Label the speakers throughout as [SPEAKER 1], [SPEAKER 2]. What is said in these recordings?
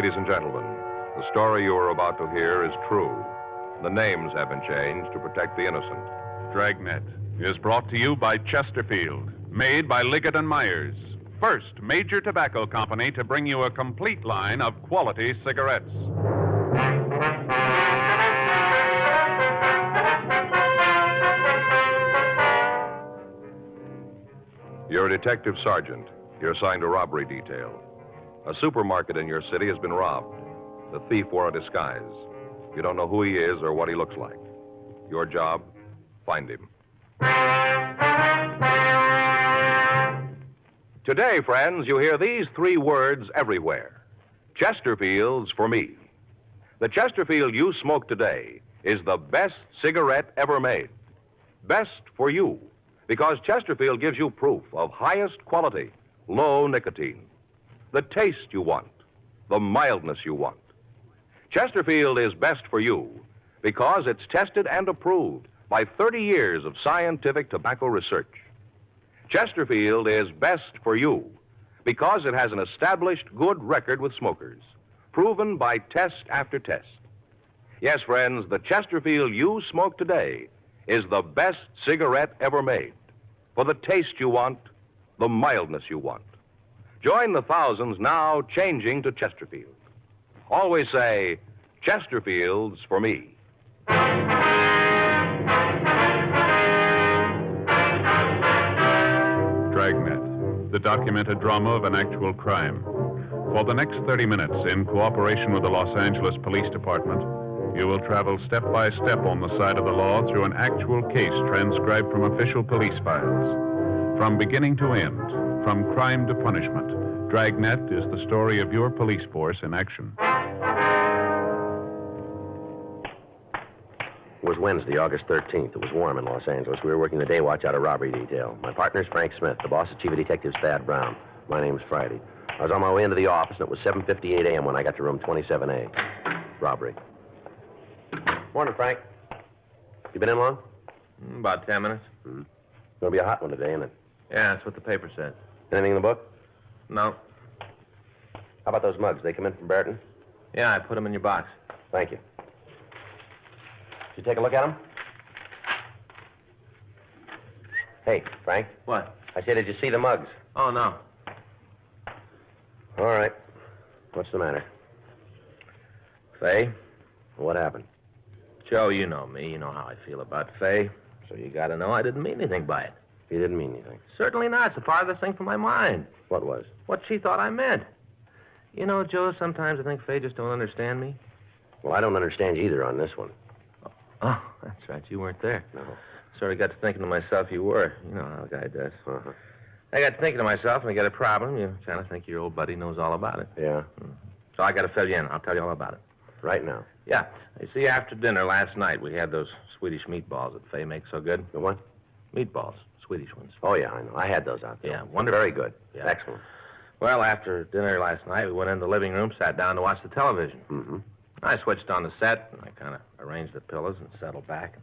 [SPEAKER 1] Ladies and gentlemen, the story you are about to hear is true. The names have been changed to protect the innocent.
[SPEAKER 2] Dragnet is brought to you by Chesterfield, made by Liggett & Myers, first major tobacco company to bring you a complete line of quality cigarettes.
[SPEAKER 1] You're a detective sergeant. You're assigned to robbery detail. A supermarket in your city has been robbed. The thief wore a disguise. You don't know who he is or what he looks like. Your job, find him. Today, friends, you hear these three words everywhere. Chesterfield's for me. The Chesterfield you smoke today is the best cigarette ever made. Best for you, because Chesterfield gives you proof of highest quality, low nicotine. The taste you want, the mildness you want. Chesterfield is best for you because it's tested and approved by 30 years of scientific tobacco research. Chesterfield is best for you because it has an established good record with smokers, proven by test after test. Yes, friends, the Chesterfield you smoke today is the best cigarette ever made. For the taste you want, the mildness you want. Join the thousands now changing to Chesterfield. Always say, Chesterfield's for me.
[SPEAKER 2] Dragnet, the documented drama of an actual crime. For the next 30 minutes, in cooperation with the Los Angeles Police Department, you will travel step by step on the side of the law through an actual case transcribed from official police files. From beginning to end, from crime to punishment, Dragnet is the story of your police force in action.
[SPEAKER 3] It was Wednesday, August 13th. It was warm in Los Angeles. We were working the day watch out of robbery detail. My partner's Frank Smith. The boss is Chief of Detectives Thad Brown. My name's Friday. I was on my way into the office, and it was 7:58 a.m. when I got to room 27A. Robbery. Morning, Frank. You been in long?
[SPEAKER 4] About 10 minutes.
[SPEAKER 3] Mm-hmm. Gonna be a hot one today, isn't it?
[SPEAKER 4] Yeah, that's what the paper says.
[SPEAKER 3] Anything in the book?
[SPEAKER 4] No.
[SPEAKER 3] How about those mugs? They come in from Barton?
[SPEAKER 4] Yeah, I put them in your box.
[SPEAKER 3] Thank you. Did you take a look at them? Hey, Frank.
[SPEAKER 4] What?
[SPEAKER 3] I said, did you see the mugs?
[SPEAKER 4] Oh, no.
[SPEAKER 3] All right. What's the matter?
[SPEAKER 4] Fay?
[SPEAKER 3] What happened?
[SPEAKER 4] Joe, you know me. You know how I feel about Fay. So you gotta know I didn't mean anything by it.
[SPEAKER 3] You didn't mean anything.
[SPEAKER 4] Certainly not. It's the farthest thing from my mind.
[SPEAKER 3] What was?
[SPEAKER 4] What she thought I meant. You know, Joe, sometimes I think Fay just don't understand me.
[SPEAKER 3] Well, I don't understand you either on this one.
[SPEAKER 4] Oh, that's right. You weren't there.
[SPEAKER 3] No.
[SPEAKER 4] Sort of got to thinking to myself you were. You know how a guy does.
[SPEAKER 3] Uh-huh.
[SPEAKER 4] I got to thinking to myself, when you get a problem, you kind of think your old buddy knows all about it.
[SPEAKER 3] Yeah?
[SPEAKER 4] So I got to fill you in. I'll tell you all about it.
[SPEAKER 3] Right now.
[SPEAKER 4] Yeah. You see, after dinner last night, we had those Swedish meatballs that Fay makes so good.
[SPEAKER 3] The what?
[SPEAKER 4] Meatballs. Swedish ones.
[SPEAKER 3] Oh, yeah, I know. I had those out there.
[SPEAKER 4] Yeah, wonderful.
[SPEAKER 3] Very good.
[SPEAKER 4] Yeah.
[SPEAKER 3] Excellent.
[SPEAKER 4] Well, after dinner last night, we went in the living room, sat down to watch the television.
[SPEAKER 3] Mm-hmm.
[SPEAKER 4] I switched on the set, and I kind of arranged the pillows and settled back.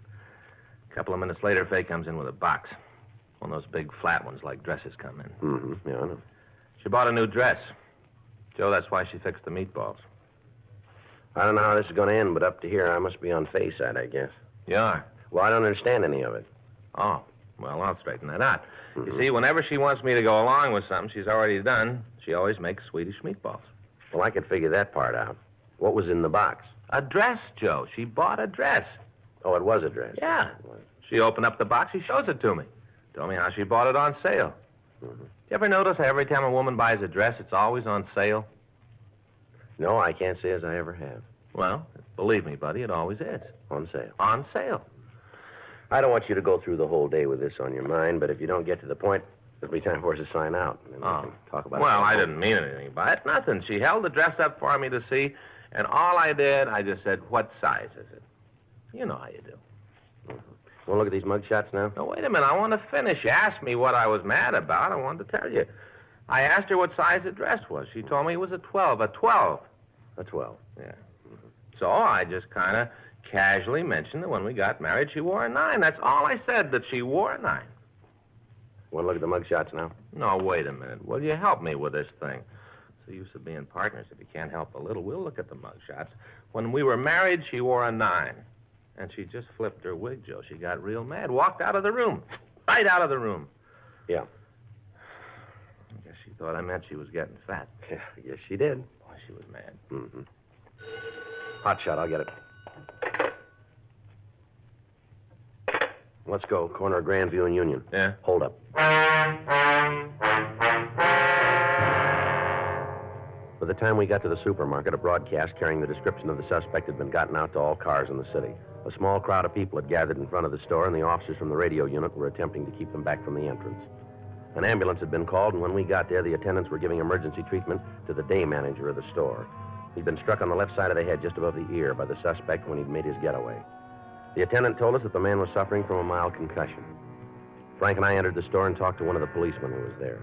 [SPEAKER 4] A couple of minutes later, Fay comes in with a box. One of those big flat ones like dresses come in.
[SPEAKER 3] Mm-hmm. Yeah, I know.
[SPEAKER 4] She bought a new dress. Joe, that's why she fixed the meatballs.
[SPEAKER 3] I don't know how this is going to end, but up to here, I must be on Fay's side, I guess.
[SPEAKER 4] You are?
[SPEAKER 3] Well, I don't understand any of it.
[SPEAKER 4] Oh, well, I'll straighten that out.
[SPEAKER 3] Mm-hmm.
[SPEAKER 4] You see, whenever she wants me to go along with something she's already done, she always makes Swedish meatballs.
[SPEAKER 3] Well, I could figure that part out. What was in the box?
[SPEAKER 4] A dress, Joe. She bought a dress.
[SPEAKER 3] Oh, it was a dress.
[SPEAKER 4] Yeah.
[SPEAKER 3] It was.
[SPEAKER 4] She opened up the box. She shows it to me. Told me how she bought it on sale.
[SPEAKER 3] Mm-hmm.
[SPEAKER 4] You ever notice how every time a woman buys a dress, it's always on sale?
[SPEAKER 3] No, I can't say as I ever have.
[SPEAKER 4] Well, believe me, buddy, it always is.
[SPEAKER 3] On sale.
[SPEAKER 4] On sale.
[SPEAKER 3] I don't want you to go through the whole day with this on your mind, but if you don't get to the point, it'll be time for us to sign out. And then we can talk about it.
[SPEAKER 4] Well, I didn't mean anything by it. Nothing. She held the dress up for me to see, and all I did, I just said, what size is it? You know how you do.
[SPEAKER 3] Want to look at these mug shots now?
[SPEAKER 4] No, wait a minute. I want to finish. You asked me what I was mad about. I wanted to tell you. I asked her what size the dress was. She told me it was a 12. A 12.
[SPEAKER 3] A 12.
[SPEAKER 4] Yeah. So I just kind of casually mentioned that when we got married, she wore a 9. That's all I said, that she wore a 9.
[SPEAKER 3] Want to look at the mug shots now?
[SPEAKER 4] No, wait a minute. Will you help me with this thing? the use of being partners if you can't help a little? We'll look at the mugshots. When we were married, she wore a 9. And she just flipped her wig, Joe. She got real mad. Walked out of the room. Right out of the room.
[SPEAKER 3] Yeah.
[SPEAKER 4] I guess she thought I meant she was getting fat.
[SPEAKER 3] Yeah, I guess she did.
[SPEAKER 4] Boy, she was mad.
[SPEAKER 3] Mm-hmm. Hot shot, I'll get it. Let's go. Corner of Grandview and Union.
[SPEAKER 4] Yeah?
[SPEAKER 3] Hold up. By the time we got to the supermarket, a broadcast carrying the description of the suspect had been gotten out to all cars in the city. A small crowd of people had gathered in front of the store, and the officers from the radio unit were attempting to keep them back from the entrance. An ambulance had been called, and when we got there, the attendants were giving emergency treatment to the day manager of the store. He'd been struck on the left side of the head just above the ear by the suspect when he'd made his getaway. The attendant told us that the man was suffering from a mild concussion. Frank and I entered the store and talked to one of the policemen who was there.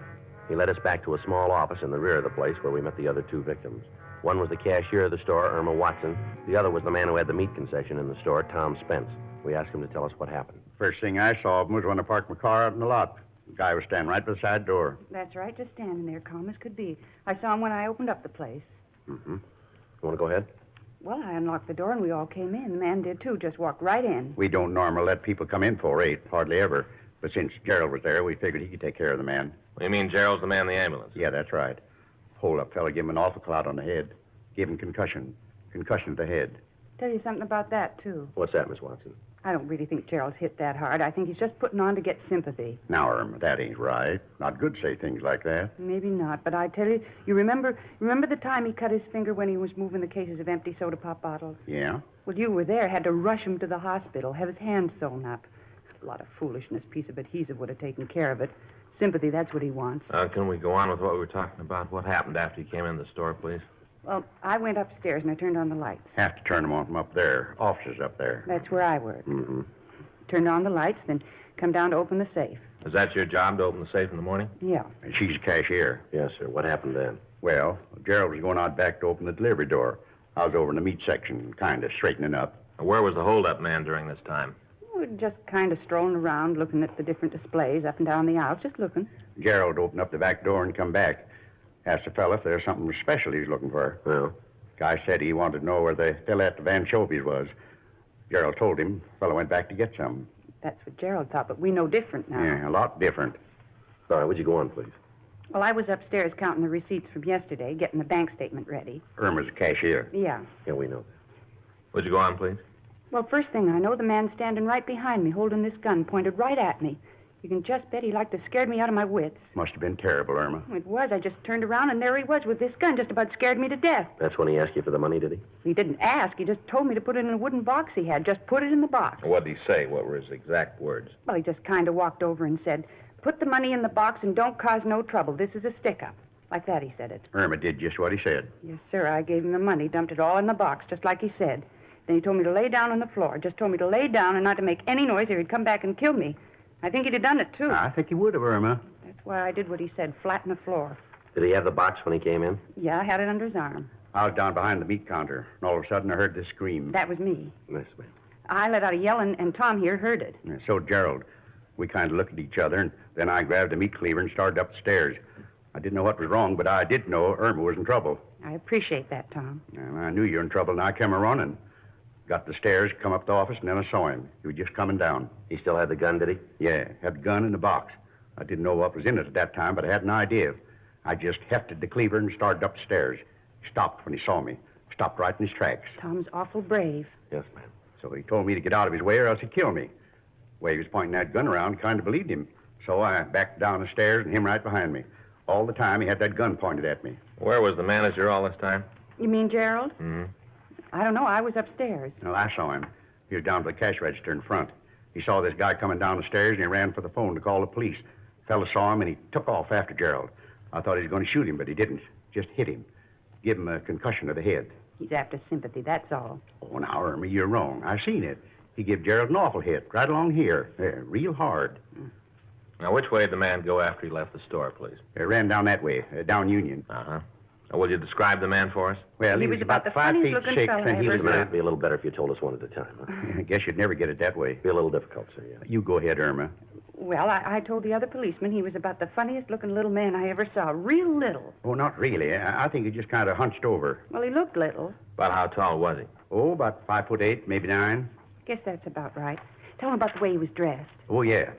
[SPEAKER 3] He led us back to a small office in the rear of the place where we met the other 2 victims. One was the cashier of the store, Irma Watson. The other was the man who had the meat concession in the store, Tom Spence. We asked him to tell us what happened.
[SPEAKER 5] First thing I saw of him was when I parked my car out in the lot. The guy was standing right beside the door.
[SPEAKER 6] That's right, just standing there, calm as could be. I saw him when I opened up the place.
[SPEAKER 3] Mm-hmm. You want to go ahead?
[SPEAKER 6] Well, I unlocked the door and we all came in. The man did too, just walked right in.
[SPEAKER 5] We don't normally let people come in for 8, hardly ever. But since Gerald was there, we figured he could take care of the man.
[SPEAKER 4] You mean Gerald's the man in the ambulance?
[SPEAKER 5] Yeah, that's right. Hold-up fella gave him an awful clout on the head. Gave him concussion. Concussion to the head.
[SPEAKER 6] Tell you something about that, too.
[SPEAKER 3] What's that, Miss Watson?
[SPEAKER 6] I don't really think Gerald's hit that hard. I think he's just putting on to get sympathy.
[SPEAKER 5] Now, Irma, that ain't right. Not good to say things like that.
[SPEAKER 6] Maybe not, but I tell you, you remember the time he cut his finger when he was moving the cases of empty soda pop bottles?
[SPEAKER 5] Yeah?
[SPEAKER 6] Well, you were there, had to rush him to the hospital, have his hand sewn up. A lot of foolishness, piece of adhesive would have taken care of it. Sympathy, that's what he wants.
[SPEAKER 4] Can we go on with what we were talking about? What happened after you came in the store, please?
[SPEAKER 6] Well, I went upstairs and I turned on the lights.
[SPEAKER 5] Have to turn them on from up there. Officers up there.
[SPEAKER 6] That's where I work.
[SPEAKER 3] Mm-hmm.
[SPEAKER 6] Turned on the lights, then come down to open the safe.
[SPEAKER 4] Is that your job, to open the safe in the morning?
[SPEAKER 6] Yeah.
[SPEAKER 5] And she's a cashier.
[SPEAKER 3] Yes, sir. What happened then?
[SPEAKER 5] Well, Gerald was going out back to open the delivery door. I was over in the meat section, kind of straightening up.
[SPEAKER 4] Where was the hold-up man during this time?
[SPEAKER 6] We're just kind of strolling around, looking at the different displays up and down the aisles, just looking.
[SPEAKER 5] Gerald opened up the back door and come back. Asked the fella if there's something special he's looking for.
[SPEAKER 3] Well?
[SPEAKER 5] Guy said he wanted to know where the fella at the anchovies was. Gerald told him. Fella went back to get some.
[SPEAKER 6] That's what Gerald thought, but we know different now.
[SPEAKER 5] Yeah, a lot different.
[SPEAKER 3] All right, would you go on, please?
[SPEAKER 6] Well, I was upstairs counting the receipts from yesterday, getting the bank statement ready.
[SPEAKER 5] Irma's a cashier.
[SPEAKER 6] Yeah.
[SPEAKER 3] Yeah, we know.
[SPEAKER 4] Would you go on, please?
[SPEAKER 6] Well, first thing I know, the man's standing right behind me, holding this gun pointed right at me. You can just bet he like to scared me out of my wits.
[SPEAKER 5] Must have been terrible, Irma.
[SPEAKER 6] It was. I just turned around, and there he was with this gun, just about scared me to death.
[SPEAKER 3] That's when he asked you for the money, did he?
[SPEAKER 6] He didn't ask. He just told me to put it in a wooden box he had. Just put it in the box.
[SPEAKER 4] What did he say? What were his exact words?
[SPEAKER 6] Well, he just kind of walked over and said, "Put the money in the box and don't cause no trouble. This is a stick-up." Like that, he said it.
[SPEAKER 5] Irma did just what he said.
[SPEAKER 6] Yes, sir. I gave him the money, dumped it all in the box, just like he said. Then he told me to lay down on the floor. Just told me to lay down and not to make any noise or he'd come back and kill me. I think he'd have done it, too.
[SPEAKER 5] I think he would have, Irma.
[SPEAKER 6] That's why I did what he said, flat on the floor.
[SPEAKER 3] Did he have the box when he came in?
[SPEAKER 6] Yeah, I had it under his arm.
[SPEAKER 5] I was down behind the meat counter, and all of a sudden I heard this scream.
[SPEAKER 6] That was me.
[SPEAKER 3] Yes, ma'am.
[SPEAKER 6] I let out a yell, and Tom here heard it.
[SPEAKER 5] And so did Gerald. We kind of looked at each other, and then I grabbed a meat cleaver and started up the stairs. I didn't know what was wrong, but I did know Irma was in trouble.
[SPEAKER 6] I appreciate that, Tom.
[SPEAKER 5] And I knew you were in trouble, and I came a-running. Got the stairs, come up the office, and then I saw him. He was just coming down.
[SPEAKER 3] He still had the gun, did he?
[SPEAKER 5] Yeah, had the gun in the box. I didn't know what was in it at that time, but I had an idea. I just hefted the cleaver and started up the stairs. He stopped when he saw me. Stopped right in his tracks.
[SPEAKER 6] Tom's awful brave.
[SPEAKER 3] Yes, ma'am.
[SPEAKER 5] So he told me to get out of his way or else he'd kill me. The way he was pointing that gun around, kind of believed him. So I backed down the stairs and him right behind me. All the time he had that gun pointed at me.
[SPEAKER 4] Where was the manager all this time?
[SPEAKER 6] You mean Gerald?
[SPEAKER 4] Mm-hmm.
[SPEAKER 6] I don't know. I was upstairs.
[SPEAKER 5] Well, I saw him. He was down to the cash register in front. He saw this guy coming down the stairs and he ran for the phone to call the police. Fella saw him and he took off after Gerald. I thought he was going to shoot him, but he didn't. Just hit him. Give him a concussion to the head.
[SPEAKER 6] He's after sympathy, that's all.
[SPEAKER 5] Oh, now, Irma, you're wrong. I seen it. He gave Gerald an awful hit, right along here. There, real hard.
[SPEAKER 4] Now, which way did the man go after he left the store, please?
[SPEAKER 5] Ran down that way, down Union.
[SPEAKER 4] Uh-huh. Now, will you describe the man for us?
[SPEAKER 5] Well,
[SPEAKER 6] He was about the
[SPEAKER 5] 5 feet
[SPEAKER 6] funniest-looking
[SPEAKER 5] 6,
[SPEAKER 6] fella I
[SPEAKER 5] and he
[SPEAKER 6] ever
[SPEAKER 5] was...
[SPEAKER 6] saw.
[SPEAKER 3] It'd be a little better if you told us one at a time, huh?
[SPEAKER 5] I guess you'd never get it that way.
[SPEAKER 3] Be a little difficult, sir, yeah.
[SPEAKER 5] You go ahead, Irma.
[SPEAKER 6] Well, I told the other policeman he was about the funniest-looking little man I ever saw. Real little.
[SPEAKER 5] Oh, not really. I think he just kind of hunched over.
[SPEAKER 6] Well, he looked little.
[SPEAKER 4] About how tall was he?
[SPEAKER 5] Oh, about 5'8", maybe 9.
[SPEAKER 6] Guess that's about right. Tell him about the way he was dressed.
[SPEAKER 5] Oh, yeah.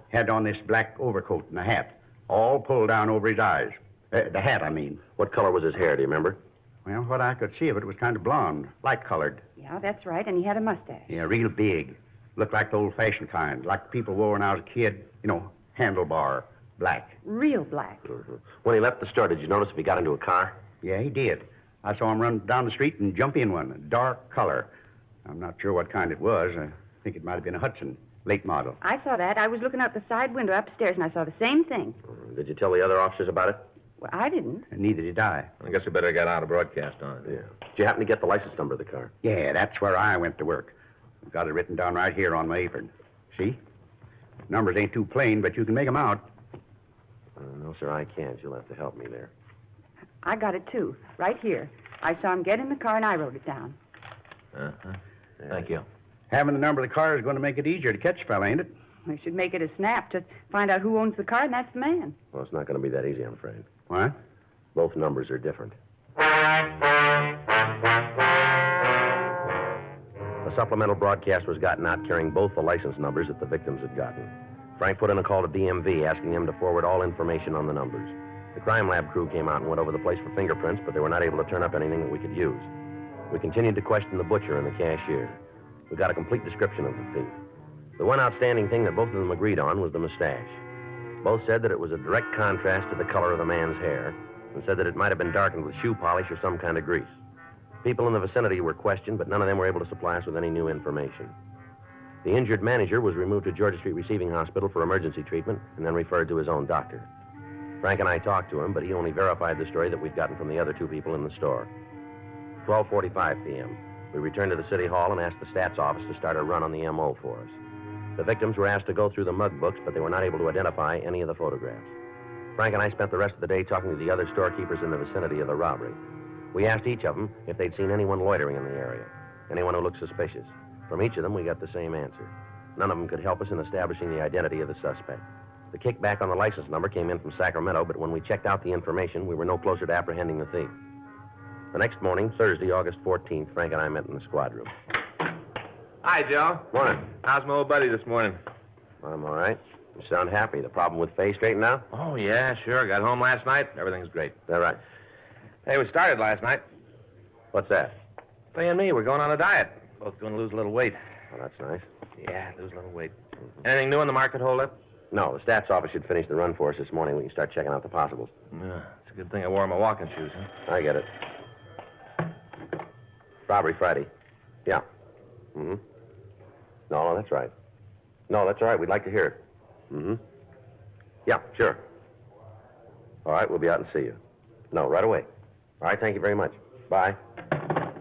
[SPEAKER 5] Had on this black overcoat and a hat, all pulled down over his eyes. The hat, I mean.
[SPEAKER 3] What color was his hair, do you remember?
[SPEAKER 5] Well, what I could see of it was kind of blonde, light-colored.
[SPEAKER 6] Yeah, that's right, and he had a mustache.
[SPEAKER 5] Yeah, real big. Looked like the old-fashioned kind, like people wore when I was a kid. You know, handlebar, black.
[SPEAKER 6] Real black.
[SPEAKER 3] Mm-hmm. When he left the store, did you notice if he got into a car?
[SPEAKER 5] Yeah, he did. I saw him run down the street and jump in one, a dark color. I'm not sure what kind it was. I think it might have been a Hudson, late model.
[SPEAKER 6] I saw that. I was looking out the side window upstairs, and I saw the same thing.
[SPEAKER 3] Did you tell the other officers about it?
[SPEAKER 6] Well, I didn't.
[SPEAKER 5] And neither did I.
[SPEAKER 4] I guess we better get out a broadcast on it.
[SPEAKER 3] Yeah. Did you happen to get the license number of the car?
[SPEAKER 5] Yeah, that's where I went to work. I've got it written down right here on my apron. See? Numbers ain't too plain, but you can make them out.
[SPEAKER 3] No, sir, I can't. You'll have to help me there.
[SPEAKER 6] I got it, too. Right here. I saw him get in the car, and I wrote it down.
[SPEAKER 4] Uh-huh. Thank you.
[SPEAKER 5] Having the number of the car is going to make it easier to catch a fella, ain't it?
[SPEAKER 6] We should make it a snap. Just find out who owns the car, and that's the man.
[SPEAKER 3] Well, it's not going to be that easy, I'm afraid.
[SPEAKER 5] What?
[SPEAKER 3] Both numbers are different. A supplemental broadcast was gotten out carrying both the license numbers that the victims had gotten. Frank put in a call to DMV asking him to forward all information on the numbers. The crime lab crew came out and went over the place for fingerprints, but they were not able to turn up anything that we could use. We continued to question the butcher and the cashier. We got a complete description of the thief. The one outstanding thing that both of them agreed on was the mustache. Both said that it was a direct contrast to the color of the man's hair, and said that it might have been darkened with shoe polish or some kind of grease. People in the vicinity were questioned, but none of them were able to supply us with any new information. The injured manager was removed to Georgia Street Receiving Hospital for emergency treatment and then referred to his own doctor. Frank and I talked to him, but he only verified the story that we'd gotten from the other two people in the store. 12:45 p.m. We returned to the city hall and asked the stats office to start a run on the M.O. for us. The victims were asked to go through the mug books, but they were not able to identify any of the photographs. Frank and I spent the rest of the day talking to the other storekeepers in the vicinity of the robbery. We asked each of them if they'd seen anyone loitering in the area, anyone who looked suspicious. From each of them, we got the same answer. None of them could help us in establishing the identity of the suspect. The kickback on the license number came in from Sacramento, but when we checked out the information, we were no closer to apprehending the thief. The next morning, Thursday, August 14th, Frank and I met in the squad room.
[SPEAKER 4] Hi, Joe.
[SPEAKER 3] Morning.
[SPEAKER 4] How's my old buddy this morning?
[SPEAKER 3] I'm all right. You sound happy. The problem with Faye straightened out?
[SPEAKER 4] Oh, yeah, sure. Got home last night. Everything's great.
[SPEAKER 3] Is that right?
[SPEAKER 4] Hey, we started last night.
[SPEAKER 3] What's that?
[SPEAKER 4] Faye and me, we're going on a diet. Both going to lose a little weight.
[SPEAKER 3] Oh, that's nice.
[SPEAKER 4] Yeah, lose a little weight. Anything new in the market holdup?
[SPEAKER 3] No, the stats office should finish the run for us this morning. We can start checking out the possibles.
[SPEAKER 4] Yeah, it's a good thing I wore my walking shoes, huh?
[SPEAKER 3] I get it. Robbery Friday. Yeah. Mm-hmm. No, that's right. No, that's all right. We'd like to hear it. Mm-hmm. Yeah, sure. All right, we'll be out and see you. No, right away. All right, thank you very much. Bye.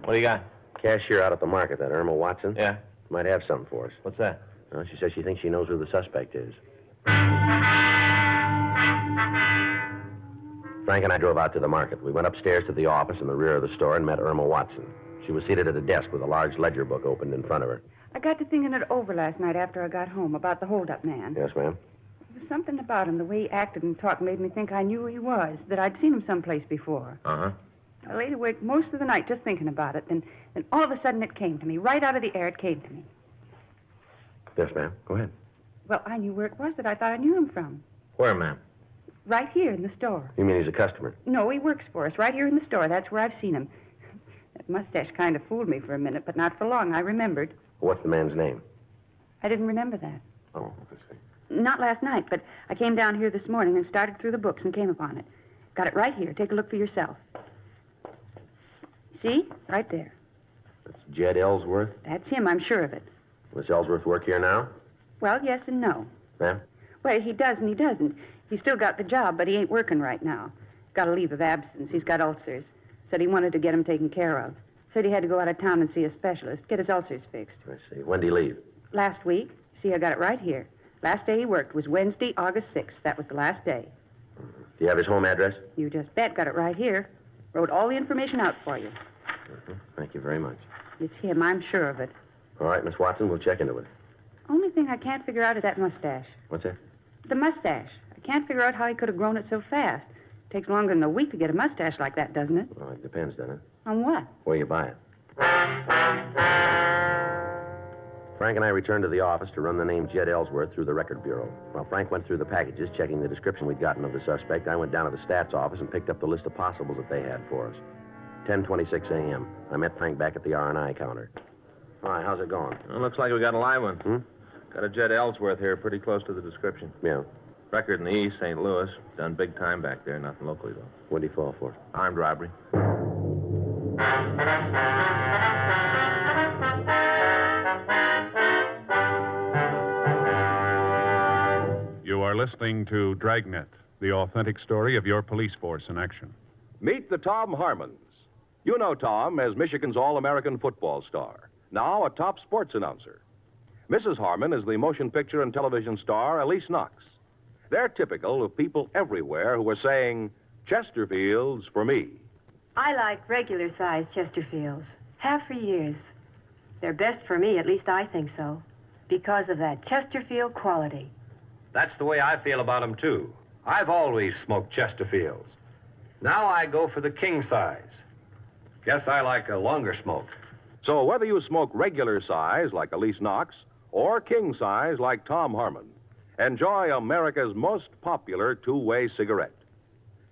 [SPEAKER 4] What do you got?
[SPEAKER 3] Cashier out at the market, that Irma Watson.
[SPEAKER 4] Yeah?
[SPEAKER 3] Might have something for us.
[SPEAKER 4] What's that?
[SPEAKER 3] Well, she says she thinks she knows who the suspect is. Frank and I drove out to the market. We went upstairs to the office in the rear of the store and met Irma Watson. She was seated at a desk with a large ledger book opened in front of her.
[SPEAKER 6] I got to thinking it over last night after I got home about the holdup man.
[SPEAKER 3] Yes, ma'am?
[SPEAKER 6] There was something about him, the way he acted and talked made me think I knew who he was, that I'd seen him someplace before.
[SPEAKER 4] Uh-huh.
[SPEAKER 6] I laid awake most of the night just thinking about it, then all of a sudden it came to me. Right out of the air, it came to me.
[SPEAKER 3] Yes, ma'am. Go ahead.
[SPEAKER 6] Well, I knew where it was that I thought I knew him from.
[SPEAKER 4] Where, ma'am?
[SPEAKER 6] Right here in the store.
[SPEAKER 3] You mean he's a customer?
[SPEAKER 6] No, he works for us, right here in the store. That's where I've seen him. That mustache kind of fooled me for a minute, but not for long. I remembered.
[SPEAKER 3] What's the man's name?
[SPEAKER 6] I didn't remember that.
[SPEAKER 3] Oh, let's see.
[SPEAKER 6] Not last night, but I came down here this morning and started through the books and came upon it. Got it right here. Take a look for yourself. See? Right there.
[SPEAKER 3] That's Jed Ellsworth.
[SPEAKER 6] That's him, I'm sure of it.
[SPEAKER 3] Does Ellsworth work here now?
[SPEAKER 6] Well, yes and no.
[SPEAKER 3] Ma'am?
[SPEAKER 6] Well, he does and he doesn't. He's still got the job, but he ain't working right now. Got a leave of absence. He's got ulcers. Said he wanted to get them taken care of. Said he had to go out of town and see a specialist, get his ulcers fixed.
[SPEAKER 3] I see. When did he leave?
[SPEAKER 6] Last week. See, I got it right here. Last day he worked was Wednesday, August 6th. That was the last day.
[SPEAKER 3] Do you have his home address?
[SPEAKER 6] You just bet. Got it right here. Wrote all the information out for you.
[SPEAKER 3] Thank you very much.
[SPEAKER 6] It's him. I'm sure of it.
[SPEAKER 3] All right, Miss Watson, we'll check into it.
[SPEAKER 6] Only thing I can't figure out is that mustache.
[SPEAKER 3] What's that?
[SPEAKER 6] The mustache. I can't figure out how he could have grown it so fast. Takes longer than a week to get a mustache like that, doesn't it?
[SPEAKER 3] Well, it depends, doesn't it?
[SPEAKER 6] On what?
[SPEAKER 3] Where you buy it. Frank and I returned to the office to run the name Jed Ellsworth through the record bureau. While Frank went through the packages, checking the description we'd gotten of the suspect, I went down to the stats office and picked up the list of possibles that they had for us. 10:26 a.m. I met Frank back at the R&I counter. All right, how's it going?
[SPEAKER 4] Well, looks like we got a live one.
[SPEAKER 3] Hmm?
[SPEAKER 4] Got a Jed Ellsworth here, pretty close to the description.
[SPEAKER 3] Yeah.
[SPEAKER 4] Record in the East, St. Louis. Done big time back there, nothing locally, though.
[SPEAKER 3] What'd he fall for?
[SPEAKER 4] Armed robbery.
[SPEAKER 2] You are listening to Dragnet, the authentic story of your police force in action.
[SPEAKER 1] Meet the Tom Harmons. You know Tom as Michigan's All-American football star, now a top sports announcer. Mrs. Harmon is the motion picture and television star Elise Knox. They're typical of people everywhere who are saying, Chesterfields for me.
[SPEAKER 7] I like regular-sized Chesterfields. Have for years. They're best for me, at least I think so, because of that Chesterfield quality.
[SPEAKER 8] That's the way I feel about them, too. I've always smoked Chesterfields. Now I go for the king size. Guess I like a longer smoke.
[SPEAKER 1] So whether you smoke regular size like Elise Knox or king size like Tom Harmon, enjoy America's most popular two-way cigarette.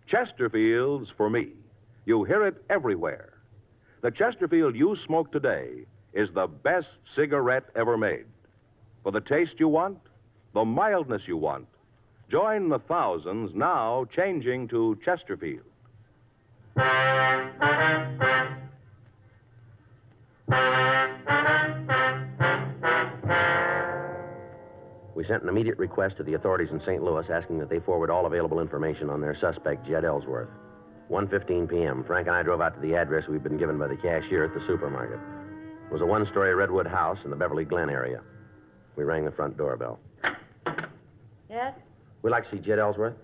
[SPEAKER 1] Chesterfields for me. You hear it everywhere. The Chesterfield you smoke today is the best cigarette ever made. For the taste you want, the mildness you want, join the thousands now changing to Chesterfield.
[SPEAKER 3] We sent an immediate request to the authorities in St. Louis asking that they forward all available information on their suspect, Jed Ellsworth. 1:15 p.m., Frank and I drove out to the address we'd been given by the cashier at the supermarket. It was a one-story redwood house in the Beverly Glen area. We rang the front doorbell.
[SPEAKER 6] Yes?
[SPEAKER 3] We'd like to see Jed Ellsworth.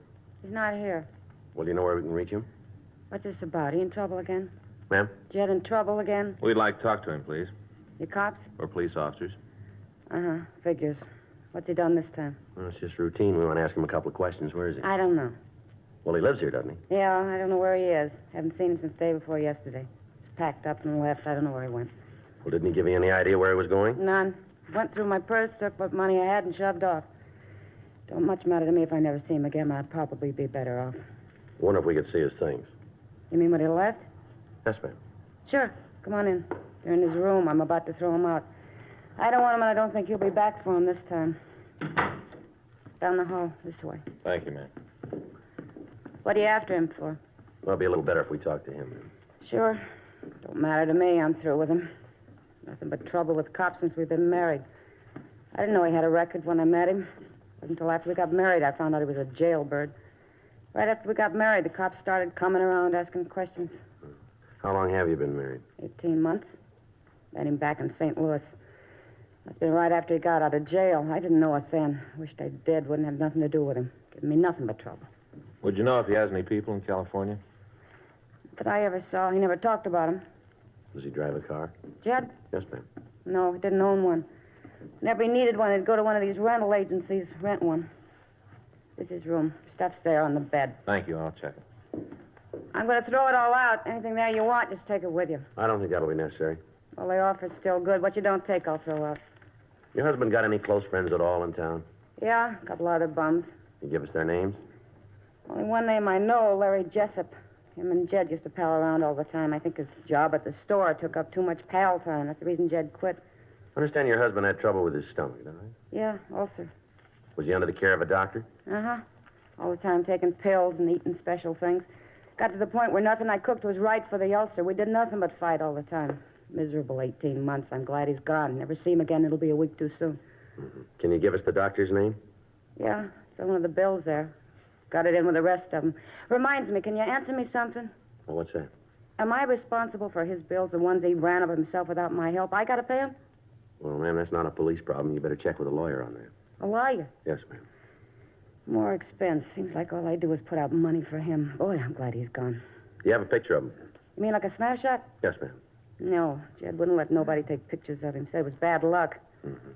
[SPEAKER 6] He's not here.
[SPEAKER 3] Well, do you know where we can reach him?
[SPEAKER 6] What's this about? He in trouble again?
[SPEAKER 3] Ma'am?
[SPEAKER 6] Jed in trouble again?
[SPEAKER 4] We'd like to talk to him, please.
[SPEAKER 6] You cops?
[SPEAKER 4] Or police officers.
[SPEAKER 6] Uh-huh. Figures. What's he done this time?
[SPEAKER 3] Well, it's just routine. We want to ask him a couple of questions. Where is he?
[SPEAKER 6] I don't know.
[SPEAKER 3] Well, he lives here, doesn't he?
[SPEAKER 6] Yeah, I don't know where he is. Haven't seen him since the day before yesterday. He's packed up and left. I don't know where he went.
[SPEAKER 3] Well, didn't he give you any idea where he was going?
[SPEAKER 6] None. Went through my purse, took what money I had, and shoved off. Don't much matter to me if I never see him again. I'd probably be better off.
[SPEAKER 3] I wonder if we could see his things.
[SPEAKER 6] You mean when he left?
[SPEAKER 3] Yes, ma'am.
[SPEAKER 6] Sure. Come on in. They're in his room. I'm about to throw him out. I don't want him, and I don't think you'll be back for him this time. Down the hall, this way.
[SPEAKER 4] Thank you, ma'am.
[SPEAKER 6] What are you after him for?
[SPEAKER 3] Well, it'd be a little better if we talked to him.
[SPEAKER 6] Sure. Don't matter to me. I'm through with him. Nothing but trouble with cops since we've been married. I didn't know he had a record when I met him. It wasn't until after we got married I found out he was a jailbird. Right after we got married, the cops started coming around asking questions.
[SPEAKER 3] How long have you been married?
[SPEAKER 6] 18 months. Met him back in St. Louis. Must have been right after he got out of jail. I didn't know it then. Wished I did. Wouldn't have nothing to do with him. Giving me nothing but trouble.
[SPEAKER 4] Would you know if he has any people in California?
[SPEAKER 6] That I ever saw. He never talked about him.
[SPEAKER 3] Does he drive a car?
[SPEAKER 6] Jed?
[SPEAKER 3] Yes, ma'am.
[SPEAKER 6] No, he didn't own one. Whenever he needed one, he'd go to one of these rental agencies, rent one. This is his room. Stuff's there on the bed.
[SPEAKER 4] Thank you. I'll check it.
[SPEAKER 6] I'm going to throw it all out. Anything there you want, just take it with you.
[SPEAKER 3] I don't think that'll be necessary.
[SPEAKER 6] Well, the offer's still good. What you don't take, I'll throw out.
[SPEAKER 3] Your husband got any close friends at all in town?
[SPEAKER 6] Yeah, a couple other bums.
[SPEAKER 3] You give us their names?
[SPEAKER 6] Only one name I know, Larry Jessup. Him and Jed used to pal around all the time. I think his job at the store took up too much pal time. That's the reason Jed quit.
[SPEAKER 3] I understand your husband had trouble with his stomach, don't I?
[SPEAKER 6] Yeah, ulcer.
[SPEAKER 3] Was he under the care of a doctor?
[SPEAKER 6] Uh-huh. All the time taking pills and eating special things. Got to the point where nothing I cooked was right for the ulcer. We did nothing but fight all the time. Miserable 18 months. I'm glad he's gone. Never see him again. It'll be a week too soon.
[SPEAKER 3] Mm-hmm. Can you give us the doctor's name?
[SPEAKER 6] Yeah, it's on one of the bills there. Got it in with the rest of them. Reminds me, can you answer me something?
[SPEAKER 3] Well, what's that?
[SPEAKER 6] Am I responsible for his bills, the ones he ran of himself without my help? I got to pay him?
[SPEAKER 3] Well, ma'am, that's not a police problem. You better check with a lawyer on that.
[SPEAKER 6] A lawyer?
[SPEAKER 3] Yes, ma'am.
[SPEAKER 6] More expense. Seems like all I do is put out money for him. Boy, I'm glad he's gone.
[SPEAKER 3] Do you have a picture of him?
[SPEAKER 6] You mean like a snapshot?
[SPEAKER 3] Yes, ma'am.
[SPEAKER 6] No, Jed wouldn't let nobody take pictures of him. Said it was bad luck.
[SPEAKER 3] Mm-hmm.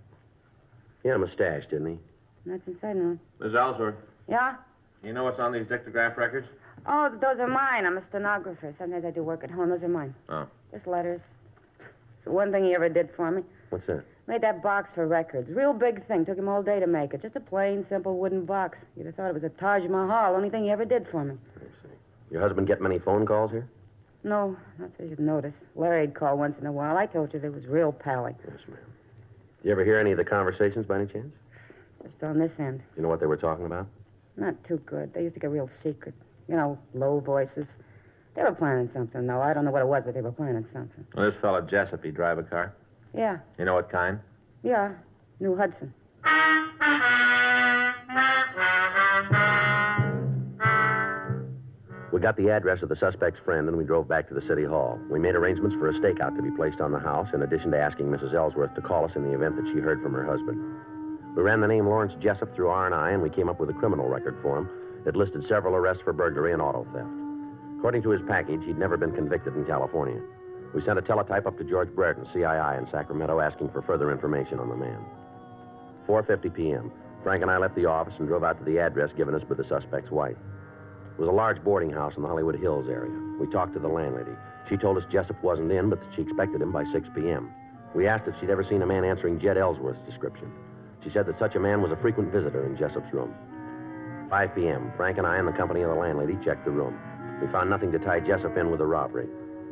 [SPEAKER 3] He had a mustache, didn't he?
[SPEAKER 6] Nothing inside, no.
[SPEAKER 4] Miss Ellsworth,
[SPEAKER 6] Yeah?
[SPEAKER 4] you know what's on these dictograph records?
[SPEAKER 6] Oh, those are mine. I'm a stenographer. Sometimes I do work at home. Those are mine.
[SPEAKER 4] Oh.
[SPEAKER 6] Just letters. It's the one thing he ever did for me.
[SPEAKER 3] What's that?
[SPEAKER 6] Made that box for records. Real big thing. Took him all day to make it. Just a plain, simple wooden box. You'd have thought it was a Taj Mahal. Only thing he ever did for me.
[SPEAKER 3] I see. Your husband get many phone calls here?
[SPEAKER 6] No, not that you'd notice. Larry'd call once in a while. I told you they was real pally.
[SPEAKER 3] Yes, ma'am. You ever hear any of the conversations by any chance?
[SPEAKER 6] Just on this end.
[SPEAKER 3] You know what they were talking about?
[SPEAKER 6] Not too good. They used to get real secret. You know, low voices. They were planning something, though. I don't know what it was, but they were planning something.
[SPEAKER 4] Well, this fellow Jessup, he drive a car?
[SPEAKER 6] Yeah.
[SPEAKER 4] You know what kind?
[SPEAKER 6] Yeah. New Hudson.
[SPEAKER 3] We got the address of the suspect's friend, and we drove back to the city hall. We made arrangements for a stakeout to be placed on the house, in addition to asking Mrs. Ellsworth to call us in the event that she heard from her husband. We ran the name Lawrence Jessup through R&I, and we came up with a criminal record for him. It listed several arrests for burglary and auto theft. According to his package, he'd never been convicted in California. We sent a teletype up to George Brereton, CII in Sacramento, asking for further information on the man. 4:50 p.m. Frank and I left the office and drove out to the address given us by the suspect's wife. It was a large boarding house in the Hollywood Hills area. We talked to the landlady. She told us Jessup wasn't in, but that she expected him by 6 p.m. We asked if she'd ever seen a man answering Jed Ellsworth's description. She said that such a man was a frequent visitor in Jessup's room. 5 p.m. Frank and I, in the company of the landlady, checked the room. We found nothing to tie Jessup in with the robbery.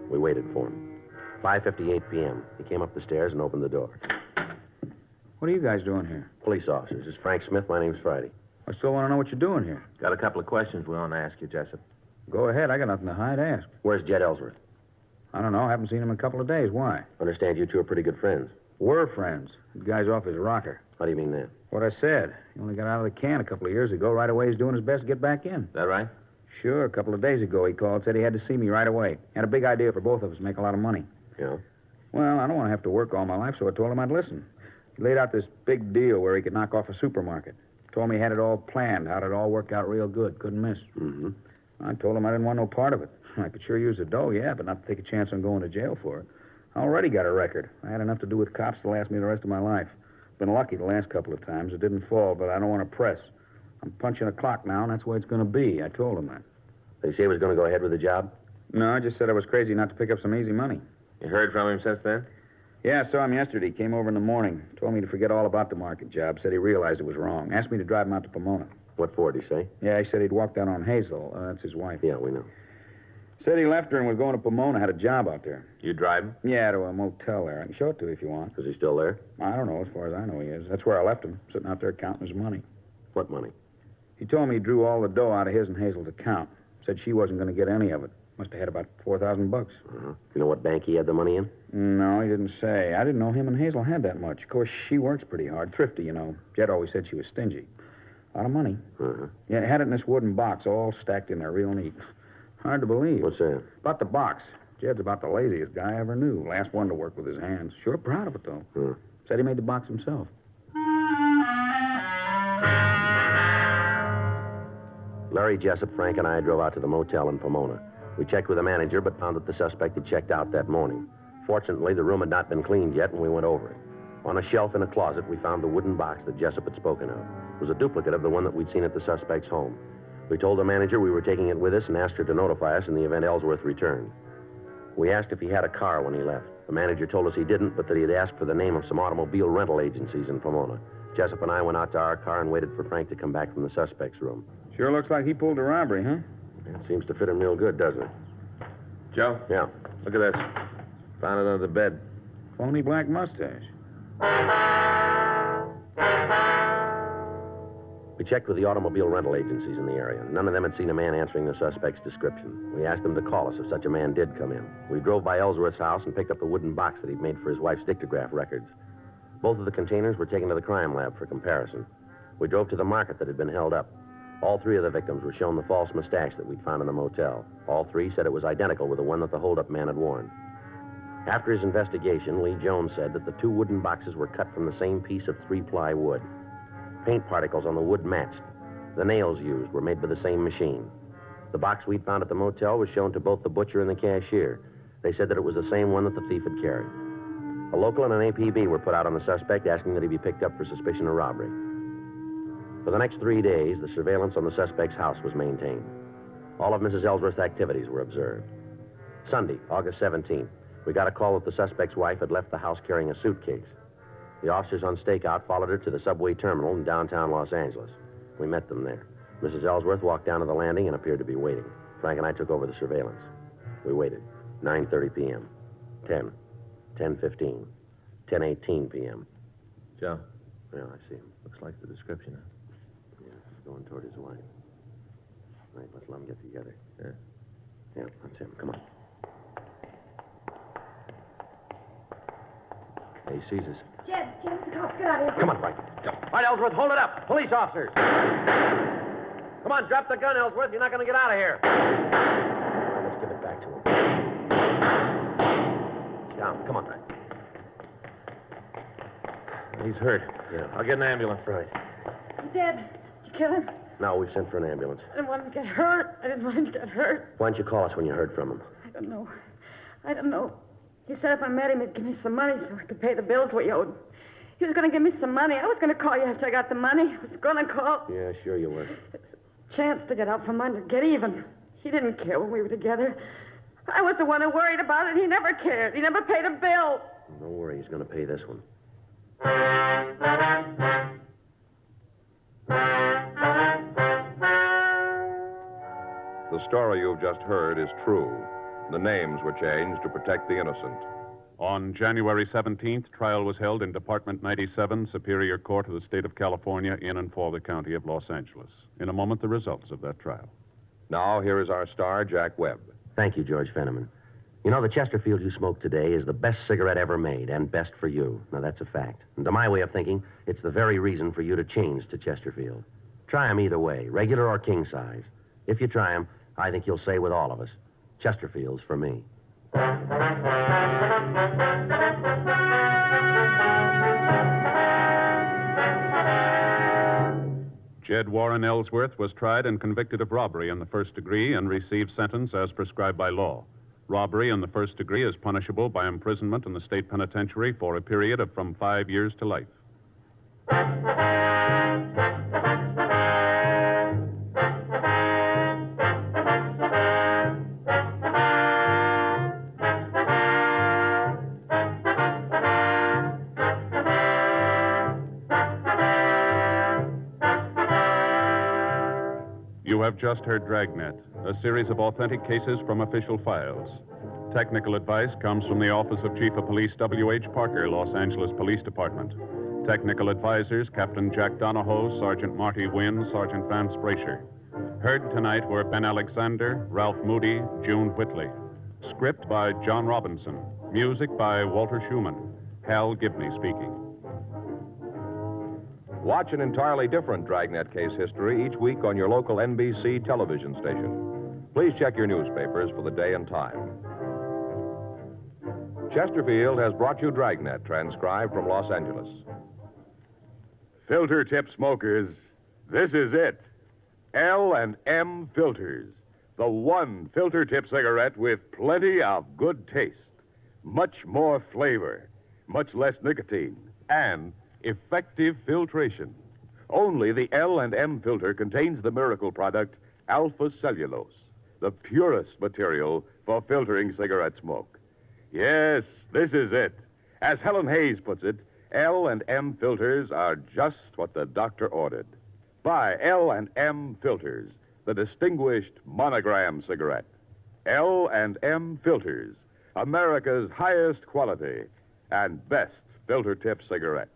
[SPEAKER 3] We waited for him. 5:58 p.m. He came up the stairs and opened the door.
[SPEAKER 9] What are you guys doing here?
[SPEAKER 3] Police officers. This is Frank Smith. My name's Friday.
[SPEAKER 9] I still want to know what you're doing here.
[SPEAKER 4] Got a couple of questions we want to ask you, Jessup.
[SPEAKER 9] Go ahead. I got nothing to hide. Ask.
[SPEAKER 3] Where's Jed Ellsworth?
[SPEAKER 9] I don't know. Haven't seen him in a couple of days. Why?
[SPEAKER 3] Understand you two are pretty good friends.
[SPEAKER 9] We're friends. The guy's off his rocker.
[SPEAKER 3] How do you mean that?
[SPEAKER 9] What I said. He only got out of the can a couple of years ago. Right away, he's doing his best to get back in.
[SPEAKER 4] Is that right?
[SPEAKER 9] Sure. A couple of days ago, he called. Said he had to see me right away. Had a big idea for both of us. Make a lot of money.
[SPEAKER 3] Yeah?
[SPEAKER 9] Well, I don't want to have to work all my life, so I told him I'd listen. He laid out this big deal where he could knock off a supermarket. Told me he had it all planned, how'd it all work out real good. Couldn't miss.
[SPEAKER 3] Mm-hmm.
[SPEAKER 9] I told him I didn't want no part of it. I could sure use the dough, yeah, but not to take a chance on going to jail for it. I already got a record. I had enough to do with cops to last me the rest of my life. Been lucky the last couple of times. It didn't fall, but I don't want to press. I'm punching a clock now, and that's the way it's going to be. I told him that.
[SPEAKER 3] Did he say he was going to go ahead with the job?
[SPEAKER 9] No, I just said I was crazy not to pick up some easy money.
[SPEAKER 4] You heard from him since then?
[SPEAKER 9] Yeah, I saw him yesterday. Came over in the morning. Told me to forget all about the market job. Said he realized it was wrong. Asked me to drive him out to Pomona.
[SPEAKER 3] What for, did he say?
[SPEAKER 9] Yeah, he said he'd walked down on Hazel. That's his wife.
[SPEAKER 3] Yeah, we know.
[SPEAKER 9] Said he left her and was going to Pomona. Had a job out there.
[SPEAKER 4] You drive him?
[SPEAKER 9] Yeah, to a motel there. I can show it to you if you want.
[SPEAKER 3] Is he still there?
[SPEAKER 9] I don't know. As far as I know, he is. That's where I left him, sitting out there counting his money.
[SPEAKER 3] What money?
[SPEAKER 9] He told me he drew all the dough out of his and Hazel's account. Said she wasn't going to get any of it. Must have had about $4,000.
[SPEAKER 3] Uh-huh. You know what bank he had the money in?
[SPEAKER 9] No, he didn't say. I didn't know him and Hazel had that much. Of course, she works pretty hard. Thrifty, you know. Jed always said she was stingy. A lot of money.
[SPEAKER 3] Uh-huh.
[SPEAKER 9] Yeah, had it in this wooden box, all stacked in there, real neat. Hard to believe.
[SPEAKER 3] What's that?
[SPEAKER 9] About the box. Jed's about the laziest guy I ever knew. Last one to work with his hands. Sure proud of it, though.
[SPEAKER 3] Huh.
[SPEAKER 9] Said he made the box himself.
[SPEAKER 3] Larry Jessup, Frank, and I drove out to the motel in Pomona. We checked with the manager, but found that the suspect had checked out that morning. Fortunately, the room had not been cleaned yet, and we went over it. On a shelf in a closet, we found the wooden box that Jessup had spoken of. It was a duplicate of the one that we'd seen at the suspect's home. We told the manager we were taking it with us and asked her to notify us in the event Ellsworth returned. We asked if he had a car when he left. The manager told us he didn't, but that he had asked for the name of some automobile rental agencies in Pomona. Jessup and I went out to our car and waited for Frank to come back from the suspect's room.
[SPEAKER 9] Sure looks like he pulled a robbery, huh?
[SPEAKER 3] It seems to fit him real good, doesn't it?
[SPEAKER 4] Joe?
[SPEAKER 3] Yeah.
[SPEAKER 4] Look at this. Found it under the bed.
[SPEAKER 9] Phony black mustache.
[SPEAKER 3] We checked with the automobile rental agencies in the area. None of them had seen a man answering the suspect's description. We asked them to call us if such a man did come in. We drove by Ellsworth's house and picked up the wooden box that he'd made for his wife's dictograph records. Both of the containers were taken to the crime lab for comparison. We drove to the market that had been held up. All three of the victims were shown the false mustache that we'd found in the motel. All three said it was identical with the one that the holdup man had worn. After his investigation, Lee Jones said that the two wooden boxes were cut from the same piece of 3-ply wood. Paint particles on the wood matched. The nails used were made by the same machine. The box we'd found at the motel was shown to both the butcher and the cashier. They said that it was the same one that the thief had carried. A local and an APB were put out on the suspect, asking that he be picked up for suspicion of robbery. For the next 3 days, the surveillance on the suspect's house was maintained. All of Mrs. Ellsworth's activities were observed. Sunday, August 17th, we got a call that the suspect's wife had left the house carrying a suitcase. The officers on stakeout followed her to the subway terminal in downtown Los Angeles. We met them there. Mrs. Ellsworth walked down to the landing and appeared to be waiting. Frank and I took over the surveillance. We waited. 9:30 p.m. 10. 10:15. 10:18 p.m.
[SPEAKER 4] Joe.
[SPEAKER 3] Yeah, I see him.
[SPEAKER 4] Looks like the description.
[SPEAKER 3] Yeah, going toward his wife. Right, let's let them get together.
[SPEAKER 4] Yeah.
[SPEAKER 3] Yeah, that's him. Come on. He sees us.
[SPEAKER 6] Jed, get out of here.
[SPEAKER 3] Come on, Frank. All right, Ellsworth, hold it up. Police officers. Come on, drop the gun, Ellsworth. You're not going to get out of here. All right, let's give it back to him. He's down. Come on, Frank.
[SPEAKER 4] He's hurt.
[SPEAKER 3] Yeah.
[SPEAKER 4] I'll get an ambulance.
[SPEAKER 3] Right.
[SPEAKER 6] He's dead. Did you kill him?
[SPEAKER 3] No, we've sent for an ambulance.
[SPEAKER 6] I didn't want him to get hurt. I didn't want him to get hurt.
[SPEAKER 3] Why don't you call us when you heard from him?
[SPEAKER 6] I don't know. He said if I met him, he'd give me some money so I could pay the bills we owed. He was going to give me some money. I was going to call you after I got the money. I was going to call.
[SPEAKER 3] Yeah, sure you were.
[SPEAKER 6] It's a chance to get out from under, get even. He didn't care when we were together. I was the one who worried about it. He never cared. He never paid a bill.
[SPEAKER 3] Don't worry, he's going to pay this one.
[SPEAKER 1] The story you've just heard is true. The names were changed to protect the innocent.
[SPEAKER 2] On January 17th, trial was held in Department 97, Superior Court of the State of California, in and for the County of Los Angeles. In a moment, the results of that trial.
[SPEAKER 1] Now, here is our star, Jack Webb.
[SPEAKER 3] Thank you, George Fenneman. You know, the Chesterfield you smoked today is the best cigarette ever made, and best for you. Now, that's a fact. And to my way of thinking, it's the very reason for you to change to Chesterfield. Try 'em either way, regular or king size. If you try 'em, I think you'll say with all of us, Chesterfield's for me.
[SPEAKER 2] Jed Warren Ellsworth was tried and convicted of robbery in the first degree and received sentence as prescribed by law. Robbery in the first degree is punishable by imprisonment in the state penitentiary for a period of from 5 years to life. You have just heard Dragnet, a series of authentic cases from official files. Technical advice comes from the Office of Chief of Police W.H. Parker, Los Angeles Police Department. Technical advisors, Captain Jack Donahoe, Sergeant Marty Wynn, Sergeant Vance Brasher. Heard tonight were Ben Alexander, Ralph Moody, June Whitley. Script by John Robinson. Music by Walter Schumann. Hal Gibney speaking.
[SPEAKER 1] Watch an entirely different Dragnet case history each week on your local NBC television station. Please check your newspapers for the day and time. Chesterfield has brought you Dragnet, transcribed from Los Angeles.
[SPEAKER 10] Filter tip smokers, this is it. L&M Filters, the one filter tip cigarette with plenty of good taste, much more flavor, much less nicotine, and effective filtration. Only the L&M filter contains the miracle product alpha cellulose, the purest material for filtering cigarette smoke. Yes, this is it. As Helen Hayes puts it, L&M filters are just what the doctor ordered. Buy L&M filters, the distinguished monogram cigarette. L&M filters, America's highest quality and best filter tip cigarette.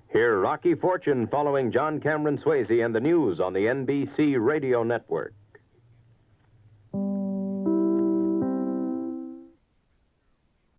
[SPEAKER 11] Hear Rocky Fortune following John Cameron Swayze and the news on the NBC Radio Network.